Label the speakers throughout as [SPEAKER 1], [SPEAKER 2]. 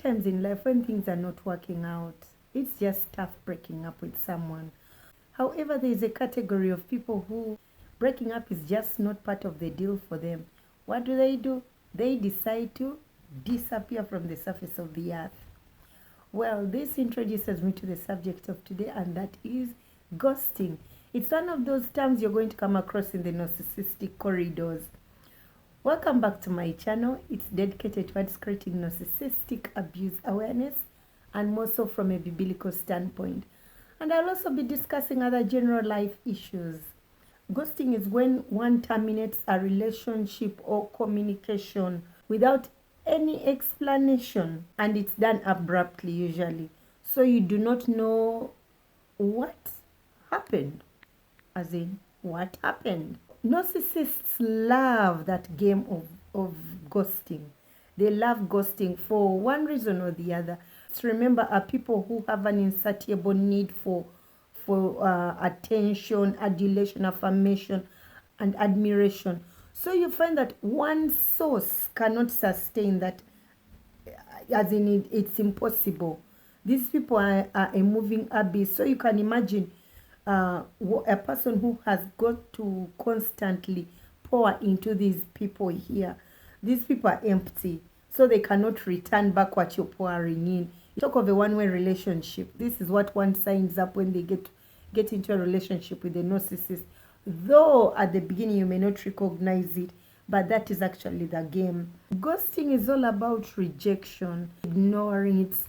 [SPEAKER 1] times in life when things are not working out, it's just tough breaking up with someone. However, there is a category of people who breaking up is just not part of the deal for them. What do? They decide to disappear from the surface of the earth. Well, this introduces me to the subject of today, and that is ghosting. It's one of those terms you're going to come across in the narcissistic corridors. Welcome back to my channel. It's dedicated towards creating narcissistic abuse awareness, and more so from a biblical standpoint. And I'll also be discussing other general life issues. Ghosting is when one terminates a relationship or communication without any explanation, and it's done abruptly usually. So you do not know what happened, as in what happened. Narcissists love that game of ghosting. They love ghosting for one reason or the other. So remember, are people who have an insatiable need for attention, adulation, affirmation, and admiration. So you find that one source cannot sustain that, as in it's impossible. These people are a moving abyss. So you can imagine a person who has got to constantly pour into these people here. These people are empty, so they cannot return back what you're pouring in. You talk of a one-way relationship. This is what one signs up when they get into a relationship with a narcissist. Though at the beginning you may not recognize it, but that is actually the game. Ghosting is all about rejection, ignoring. It's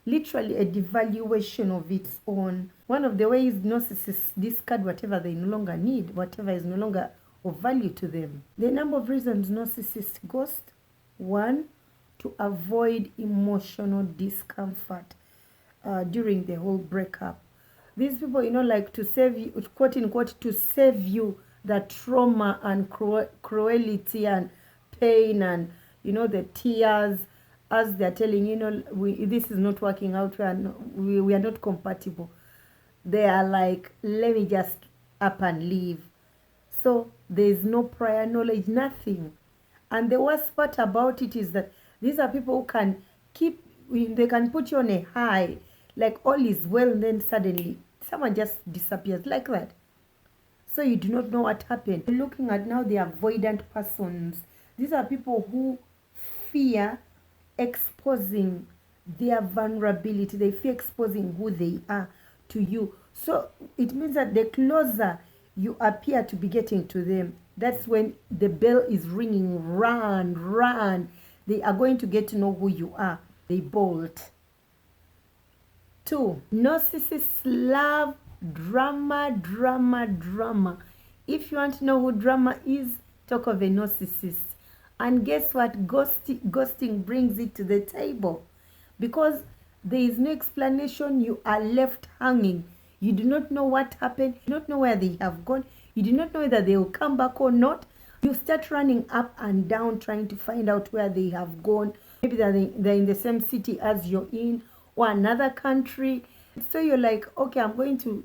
[SPEAKER 1] literally a devaluation of its own. One of the ways narcissists discard whatever they no longer need, whatever is no longer of value to them. The number of reasons narcissists ghost: one, to avoid emotional discomfort during the whole breakup. These people, like to save you, quote unquote, to save you the trauma and cruelty and pain and, the tears, as they're telling, this is not working out, we are not compatible. They are like, let me just up and leave. So there's no prior knowledge, nothing. And the worst part about it is that these are people who can they can put you on a high, like all is well, and then suddenly someone just disappears like that. So you do not know what happened. Looking at now the avoidant persons, these are people who fear exposing their vulnerability. They fear exposing who they are to you. So it means that the closer you appear to be getting to them, that's when the bell is ringing. Run. They are going to get to know who you are. They bolt. 2, narcissists love drama. If you want to know who drama is, talk of a narcissist. And guess what? Ghosting brings it to the table. Because there is no explanation, you are left hanging. You do not know what happened. You do not know where they have gone. You do not know whether they will come back or not. You start running up and down trying to find out where they have gone. Maybe they're in the same city as you're in, or another country. So you're like, okay, I'm going to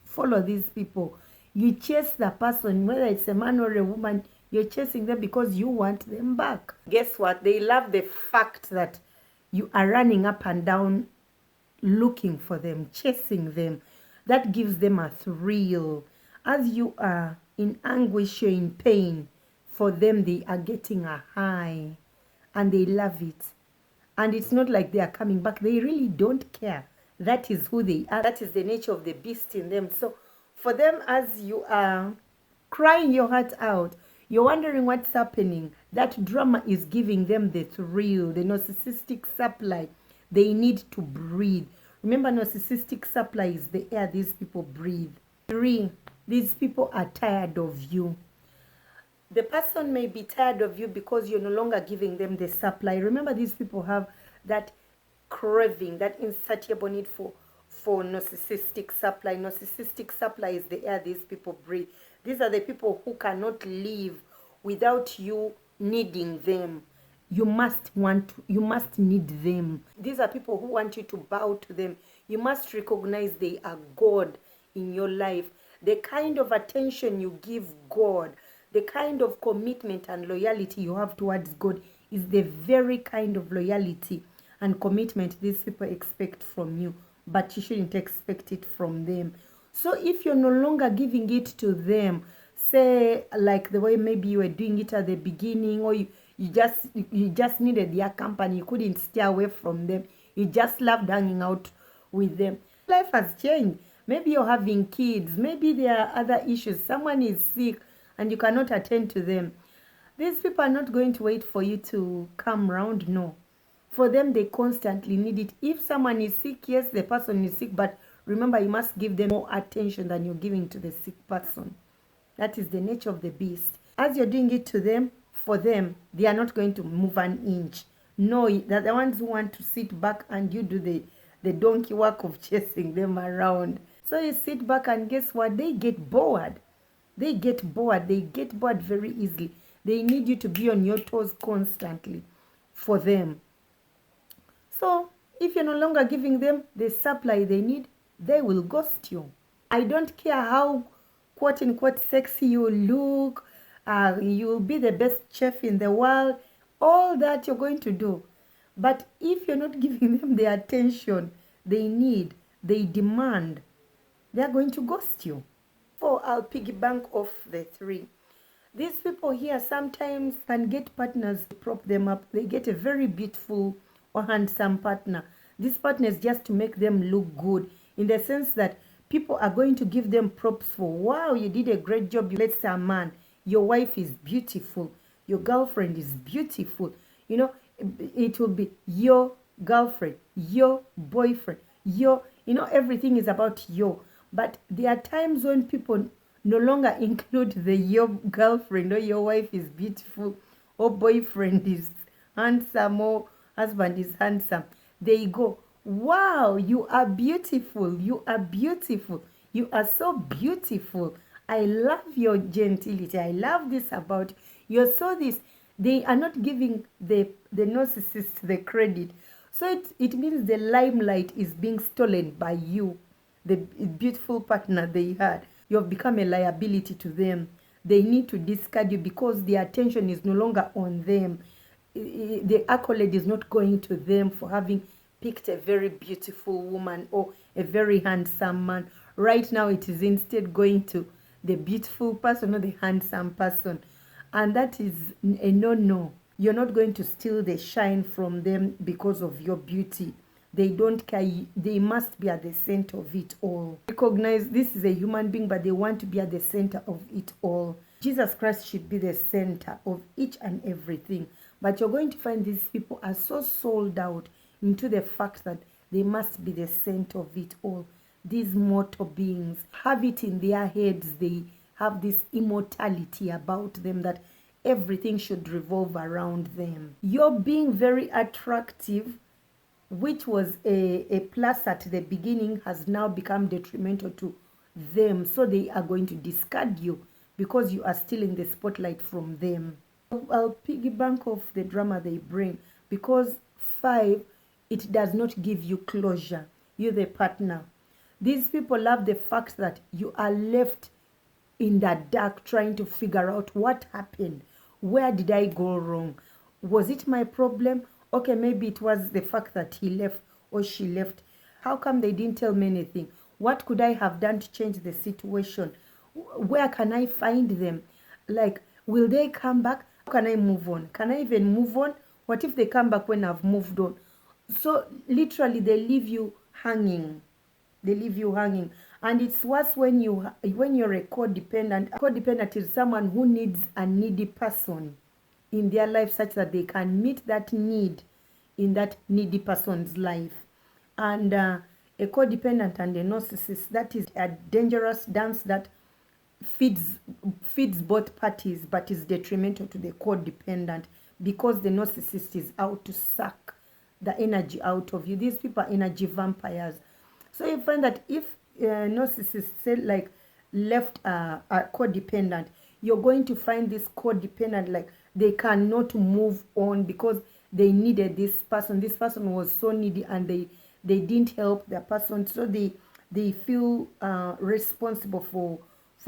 [SPEAKER 1] follow these people. You chase the person, whether it's a man or a woman, you're chasing them because you want them back. Guess what? They love the fact that you are running up and down looking for them, chasing them. That gives them a thrill. As you are in anguish or in pain, for them they are getting a high, and they love it. And it's not like they are coming back. They really don't care. That is who they are. That is the nature of the beast in them. So for them, as you are crying your heart out, you're wondering what's happening. That drama is giving them the thrill, the narcissistic supply. They need to breathe. Remember, narcissistic supply is the air these people breathe. 3, these people are tired of you. The person may be tired of you because you're no longer giving them the supply. Remember, these people have that craving, that insatiable need for narcissistic supply. Narcissistic supply is the air these people breathe. These are the people who cannot live without you needing them. You must need them. These are people who want you to bow to them. You must recognize they are God in your life. The kind of attention you give God, the kind of commitment and loyalty you have towards God is the very kind of loyalty and commitment these people expect from you, but you shouldn't expect it from them. So if you're no longer giving it to them, say like the way maybe you were doing it at the beginning, or you just needed their company, you couldn't stay away from them, you just loved hanging out with them. Life has changed. Maybe you're having kids, maybe there are other issues, someone is sick and you cannot attend to them. These people are not going to wait for you to come round. No. For them, they constantly need it. If someone is sick, yes, the person is sick, but remember, you must give them more attention than you're giving to the sick person. That is the nature of the beast. As you're doing it to them, for them, they are not going to move an inch. No, they're the ones who want to sit back and you do the donkey work of chasing them around. So you sit back and guess what? They get bored. They get bored. They get bored very easily. They need you to be on your toes constantly for them. So if you're no longer giving them the supply they need, they will ghost you. I don't care how quote unquote sexy you look, you'll be the best chef in the world, all that you're going to do. But if you're not giving them the attention they need, they demand, they're going to ghost you. So I'll piggy bank off the 3. These people here sometimes can get partners to prop them up. They get a very beautiful or handsome partner. This partner is just to make them look good, in the sense that people are going to give them props for, wow, you did a great job. Let's say a man, your wife is beautiful, your girlfriend is beautiful. You know, it will be your girlfriend, your boyfriend, everything is about you. But there are times when people no longer include your girlfriend or your wife is beautiful or boyfriend is handsome or husband is handsome. They go, wow, you are beautiful, you are beautiful, you are so beautiful. I love your gentility, I love this about you. You're so this. They are not giving the narcissist the credit. So it means the limelight is being stolen by you, the beautiful partner they had. You have become a liability to them. They need to discard you because the attention is no longer on them. The accolade is not going to them for having picked a very beautiful woman or a very handsome man. Right now, it is instead going to the beautiful person or the handsome person. And that is a no-no. You're not going to steal the shine from them because of your beauty. They don't care. They must be at the center of it all. Recognize this is a human being, but they want to be at the center of it all. Jesus Christ should be the center of each and everything. But you're going to find these people are so sold out into the fact that they must be the center of it all. These mortal beings have it in their heads. They have this immortality about them that everything should revolve around them. You're being very attractive, which was a plus at the beginning, has now become detrimental to them. So they are going to discard you because you are stealing the spotlight from them. I'll piggy bank off the drama they bring, because 5, it does not give you closure. You're the partner. These people love the fact that you are left in the dark trying to figure out what happened. Where did I go wrong? Was it my problem? Okay, maybe it was the fact that he left or she left. How come they didn't tell me anything? What could I have done to change the situation? Where can I find them? Like, will they come back? How can I move on? Can I even move on? What if they come back when I've moved on? So literally they leave you hanging. They leave you hanging. And it's worse when you're a codependent. A codependent is someone who needs a needy person in their life such that they can meet that need in that needy person's life. And a codependent and a narcissist, that is a dangerous dance that feeds both parties but is detrimental to the codependent, because the narcissist is out to suck the energy out of you. These people are energy vampires. So you find that if narcissists say like left a codependent, you're going to find this codependent like they cannot move on because they needed this person. This person was so needy and they didn't help their person, so they feel responsible for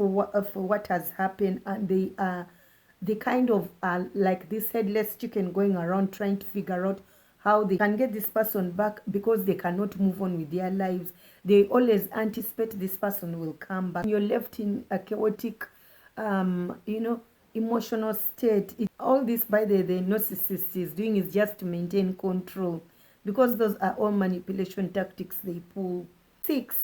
[SPEAKER 1] what has happened, and they kind of are like this headless chicken going around trying to figure out how they can get this person back because they cannot move on with their lives. They always anticipate this person will come back. You're left in a chaotic, emotional state. All this by the narcissist is doing is just to maintain control, because those are all manipulation tactics they pull. 6,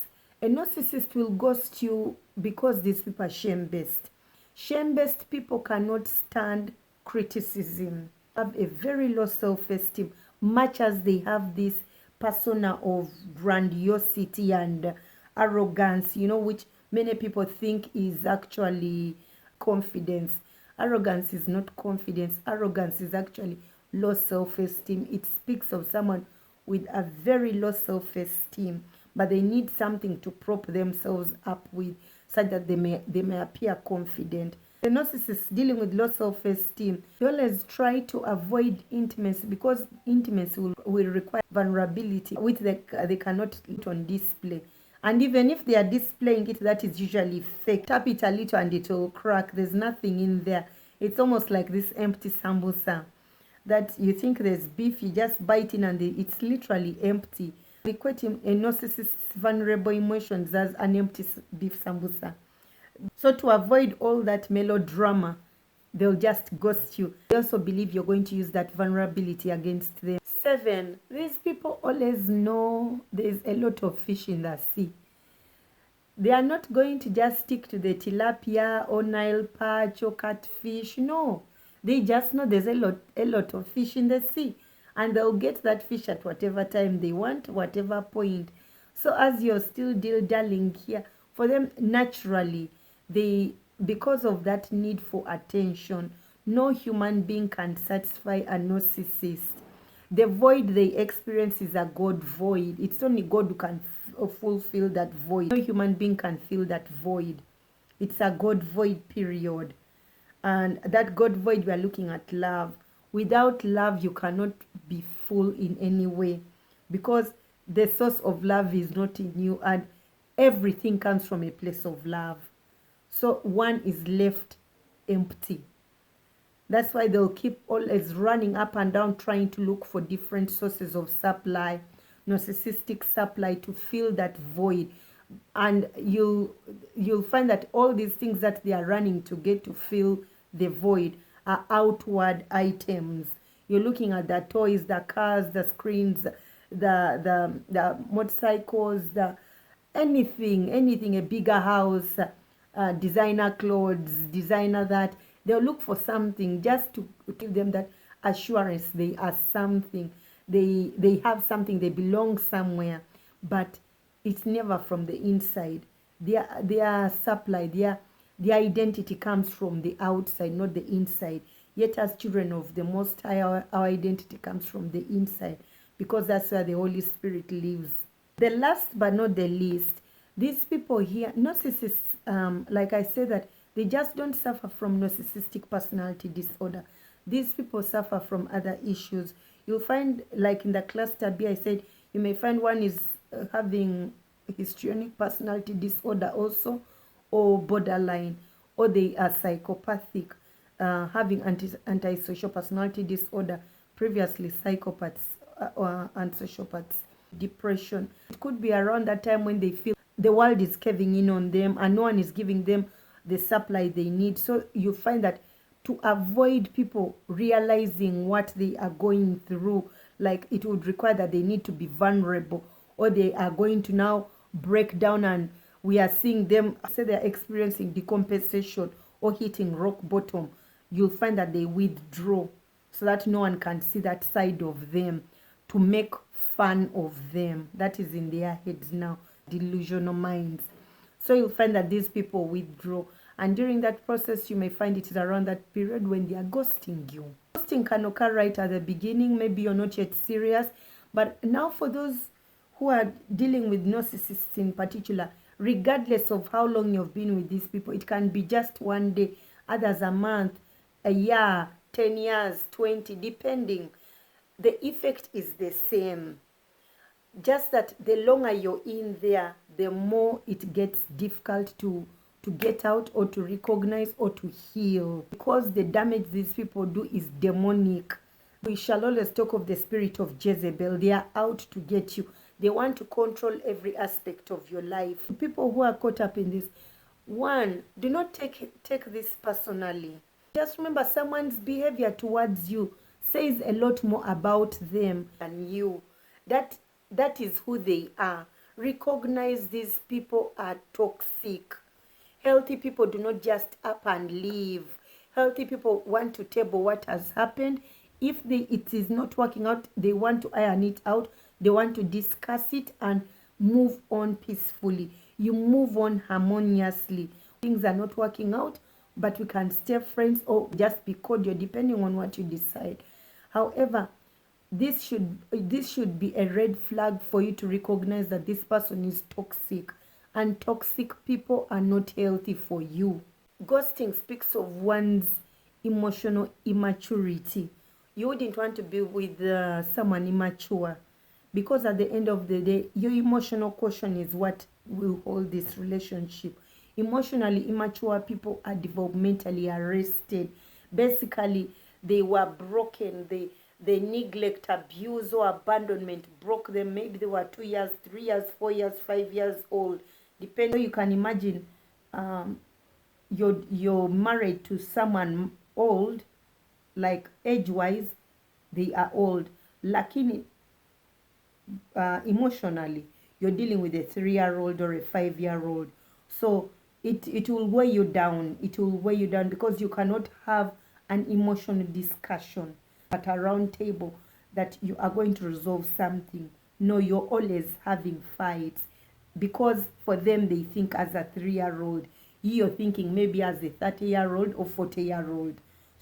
[SPEAKER 1] a narcissist will ghost you because these people are shame-based. Shame-based people cannot stand criticism, have a very low self-esteem, much as they have this persona of grandiosity and arrogance, which many people think is actually confidence. Arrogance is not confidence. Arrogance is actually low self-esteem. It speaks of someone with a very low self-esteem, but they need something to prop themselves up with, such that they may appear confident. The narcissist dealing with low self-esteem, they always try to avoid intimacy, because intimacy will require vulnerability, which they cannot put on display. And even if they are displaying it, that is usually fake. Tap it a little and it will crack. There's nothing in there. It's almost like this empty sambusa that you think there's beef, you just bite in and it's literally empty. We equate a narcissist's vulnerable emotions as an empty beef sambusa. So to avoid all that melodrama, they'll just ghost you. They also believe you're going to use that vulnerability against them. 7, these people always know there's a lot of fish in the sea. They are not going to just stick to the tilapia or Nile perch or catfish. No, they just know there's a lot of fish in the sea, and they'll get that fish at whatever time they want, whatever point. So as you're still dilly-dallying here, for them, naturally, because of that need for attention, no human being can satisfy a narcissist. The void they experience is a God void. It's only God who can fulfill that void. No human being can fill that void. It's a God void, period. And that God void, we are looking at love. Without love, you cannot be full in any way, because the source of love is not in you, and everything comes from a place of love. So one is left empty. That's why they'll keep always running up and down, trying to look for different sources of supply, narcissistic supply, to fill that void. And you'll find that all these things that they are running to get to fill the void are outward items. You're looking at the toys, the cars, the screens, the motorcycles, anything, a bigger house, designer clothes, designer that. They'll look for something just to give them that assurance they are something. They have something, they belong somewhere, but it's never from the inside. Their supply, their identity comes from the outside, not the inside. Yet as children of the Most High, our identity comes from the inside, because that's where the Holy Spirit lives. The last but not the least, these people here, narcissists, like I said, that they just don't suffer from narcissistic personality disorder. These people suffer from other issues. You'll find, like in the cluster B, I said, you may find one is having histrionic personality disorder also, or borderline, or they are psychopathic, having antisocial personality disorder, previously psychopaths and sociopaths. Depression. It could be around that time when they feel the world is caving in on them and no one is giving them the supply they need. So you find that to avoid people realizing what they are going through, like it would require that they need to be vulnerable, or they are going to now break down, and we are seeing them say they're experiencing decompensation or hitting rock bottom. You'll find that they withdraw so that no one can see that side of them, to make fun of them. That is in their heads now, delusional minds. So you'll find that these people withdraw, and during that process you may find it is around that period when they are ghosting you. Ghosting can occur right at the beginning. Maybe you're not yet serious, but now for those who are dealing with narcissists in particular, regardless of how long you've been with these people, it can be just one day, others a month, a year, 10 years, 20, depending. The effect is the same. Just that the longer you're in there, the more it gets difficult to get out, or to recognize, or to heal, because the damage these people do is demonic. We shall always talk of the spirit of Jezebel. They are out to get you. They want to control every aspect of your life. People who are caught up in this, one, do not take this personally. Just remember, someone's behavior towards you says a lot more about them than you. That is who they are. Recognize these people are toxic. Healthy people do not just up and leave. Healthy people want to table what has happened. If it is not working out, they want to iron it out. They want to discuss it and move on peacefully. You move on harmoniously. Things are not working out, but we can stay friends or just be cordial depending on what you decide. However, this should be a red flag for you to recognize that this person is toxic, and toxic people are not healthy for you. Ghosting speaks of one's emotional immaturity. You wouldn't want to be with someone immature, because at the end of the day, your emotional quotient is what will hold this relationship. Emotionally immature people are developmentally arrested. Basically, they were broken. They neglect, abuse, or abandonment broke them. Maybe they were 2 years, 3 years, 4 years, 5 years old. Depending, so you can imagine you're married to someone old, like age-wise, they are old. Lakini emotionally, you're dealing with a 3-year-old or a 5-year-old. So it will weigh you down. It will weigh you down because you cannot have an emotional discussion at a round table that you are going to resolve something. No, you're always having fights, because for them they think as a 3-year-old. You're thinking maybe as a 30-year-old or 40-year-old.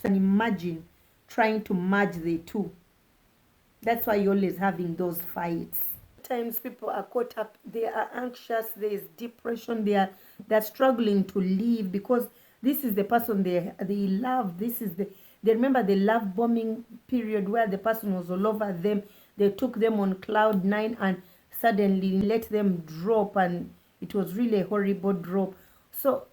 [SPEAKER 1] So imagine trying to merge the two. That's why you're always having those fights. Sometimes people are caught up, they are anxious, there is depression, they're struggling to live because this is the person they love. They remember the love bombing period where the person was all over them. They took them on cloud 9 and suddenly let them drop, and it was really a horrible drop. So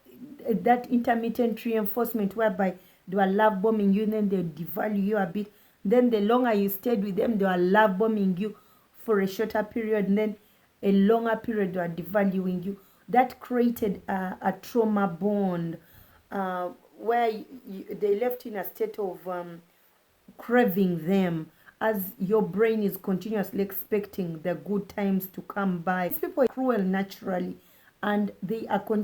[SPEAKER 1] that intermittent reinforcement whereby they were love bombing you, and then they devalue you a bit. Then the longer you stayed with them, they were love bombing you for a shorter period, and then a longer period they were devaluing you. That created a trauma bond where they left in a state of craving them, as your brain is continuously expecting the good times to come by. These people are cruel naturally, and they are going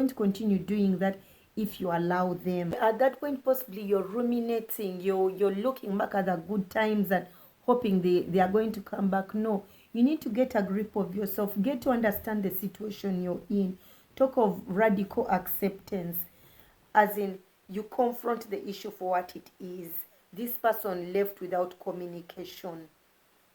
[SPEAKER 1] to continue doing that if you allow them. At that point, possibly you're ruminating, you're looking back at the good times and hoping they are going to come back. No, you need to get a grip of yourself, get to understand the situation you're in. Talk of radical acceptance, as in you confront the issue for what it is. This person left without communication,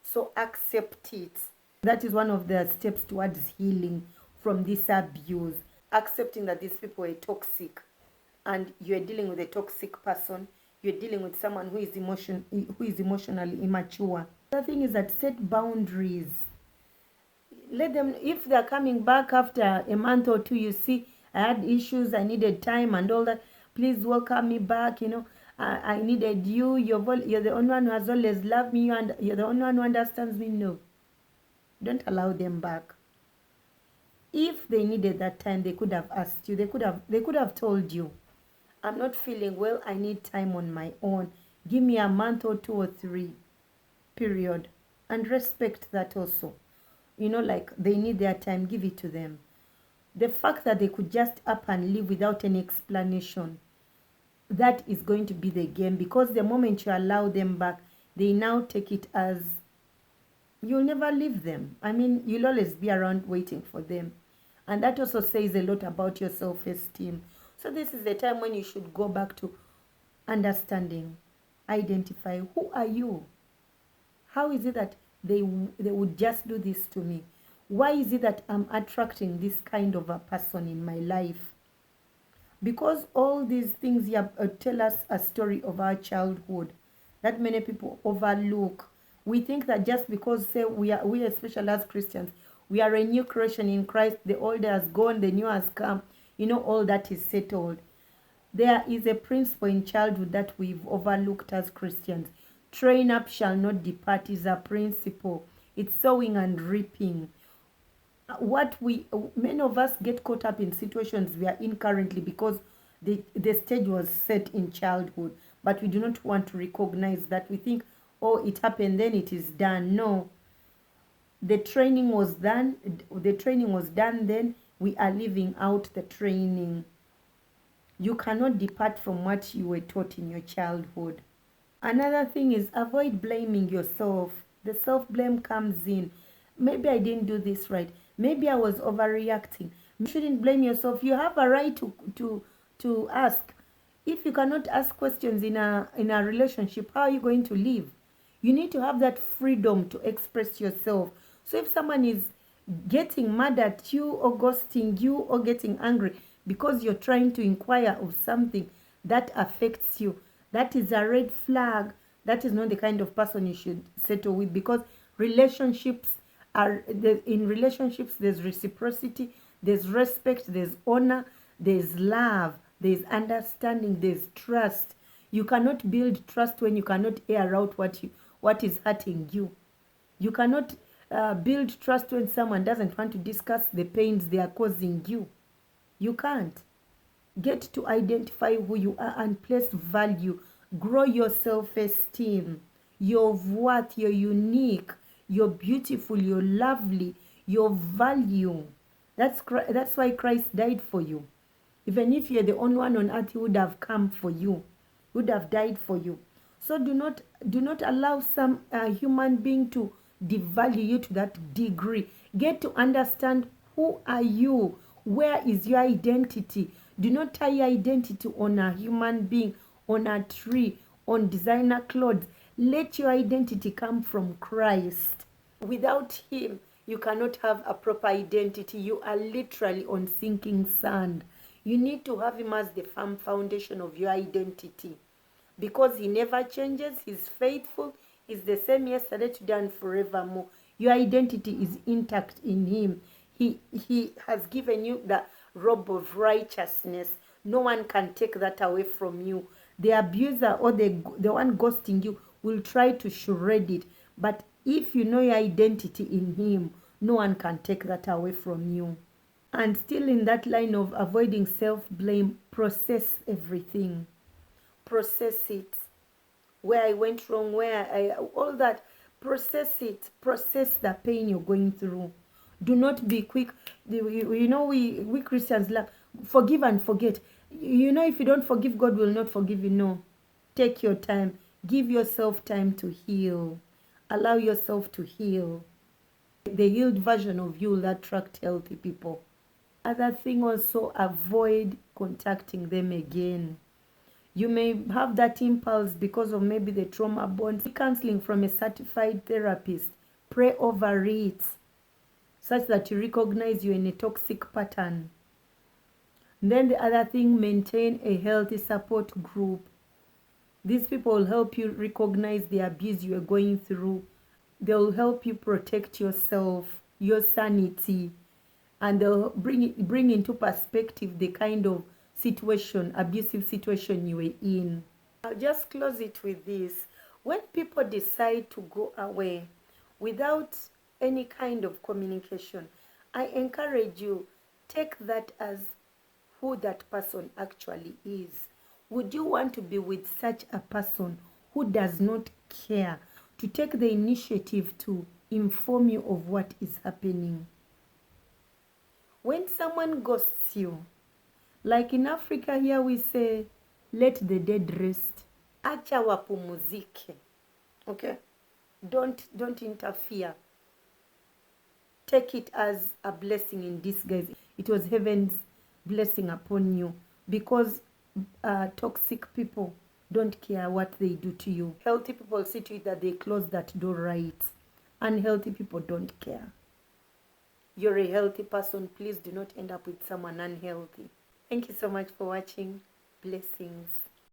[SPEAKER 1] so accept it. That is one of the steps towards healing from this abuse. Accepting that these people are toxic, and you're dealing with a toxic person. You're dealing with someone who is emotionally immature. The thing is that set boundaries. Let them, if they're coming back after a month or two, you see, I had issues, I needed time and all that, please welcome me back, I needed you, you're the only one who has always loved me, and you're the only one who understands me. No, don't allow them back. If they needed that time, they could have asked you. They could have told you, I'm not feeling well, I need time on my own. Give me a month or 2 or 3, period. And respect that also. Like they need their time, give it to them. The fact that they could just up and leave without any explanation, that is going to be the game, because the moment you allow them back, they now take it as you'll never leave them. I mean, you'll always be around waiting for them. And that also says a lot about your self-esteem. So this is the time when you should go back to understanding, identify, who are you? How is it that they would just do this to me? Why is it that I'm attracting this kind of a person in my life? Because all these things here tell us a story of our childhood that many people overlook. We think that just because, say, we especially as Christians, we are a new creation in Christ, the old has gone, the new has come, all that is settled. There is a principle in childhood that we've overlooked as Christians. Train up shall not depart is a principle. It's sowing and reaping. Many of us get caught up in situations we are in currently because the stage was set in childhood, but we do not want to recognize that. We think, oh, it happened, then it is done. No, the training was done then. We are living out the training. You cannot depart from what you were taught in your childhood. Another thing is avoid blaming yourself. The self-blame comes in. Maybe I didn't do this right. Maybe I was overreacting. You shouldn't blame yourself. You have a right to ask. If you cannot ask questions in a relationship, how are you going to live? You need to have that freedom to express yourself. So if someone is getting mad at you or ghosting you or getting angry because you're trying to inquire of something that affects you, that is a red flag. That is not the kind of person you should settle with, because in relationships there's reciprocity, there's respect, there's honor, there's love, there's understanding, there's trust. You cannot build trust when you cannot air out what is hurting you. You cannot build trust when someone doesn't want to discuss the pains they are causing you. You can't. Get to identify who you are and place value. Grow your self-esteem. You're worth, you're unique, you're beautiful, you're lovely, you're value. That's why Christ died for you. Even if you're the only one on earth, he would have come for you, would have died for you. So do not allow some human being to devalue you to that degree. Get to understand who are you, where is your identity. Do not tie your identity on a human being, on a tree, on designer clothes. Let your identity come from Christ. Without him, you cannot have a proper identity. You are literally on sinking sand. You need to have him as the firm foundation of your identity, because he never changes. He's faithful. He's the same yesterday, today, and forevermore. Your identity is intact in him. He has given you the robe of righteousness. No one can take that away from you. The abuser or the one ghosting you will try to shred it. But if you know your identity in him, no one can take that away from you. And still in that line of avoiding self-blame, process everything. Process it. Where I went wrong, all that. Process it. Process the pain you're going through. Do not be quick. We Christians love forgive and forget. If you don't forgive, God will not forgive you. No. Take your time. Give yourself time to heal. Allow yourself to heal. The healed version of you will attract healthy people. Other thing also, avoid contacting them again. You may have that impulse because of maybe the trauma bond. Counseling from a certified therapist. Pray over it, such that you recognize you're in a toxic pattern. And then the other thing, maintain a healthy support group. These people will help you recognize the abuse you are going through. They will help you protect yourself, your sanity, and they'll bring into perspective the kind of abusive situation you were in. I'll just close it with this. When people decide to go away without any kind of communication, I encourage you, take that as who that person actually is. Would you want to be with such a person who does not care to take the initiative to inform you of what is happening? When someone ghosts you, like in Africa here we say, let the dead rest. Acha wapumuzike. Okay? Don't interfere. Take it as a blessing in disguise. It was heaven's blessing upon you, because toxic people don't care what they do to you. Healthy people see to it that they close that door right. Unhealthy people don't care. You're a healthy person. Please do not end up with someone unhealthy. Thank you so much for watching. Blessings.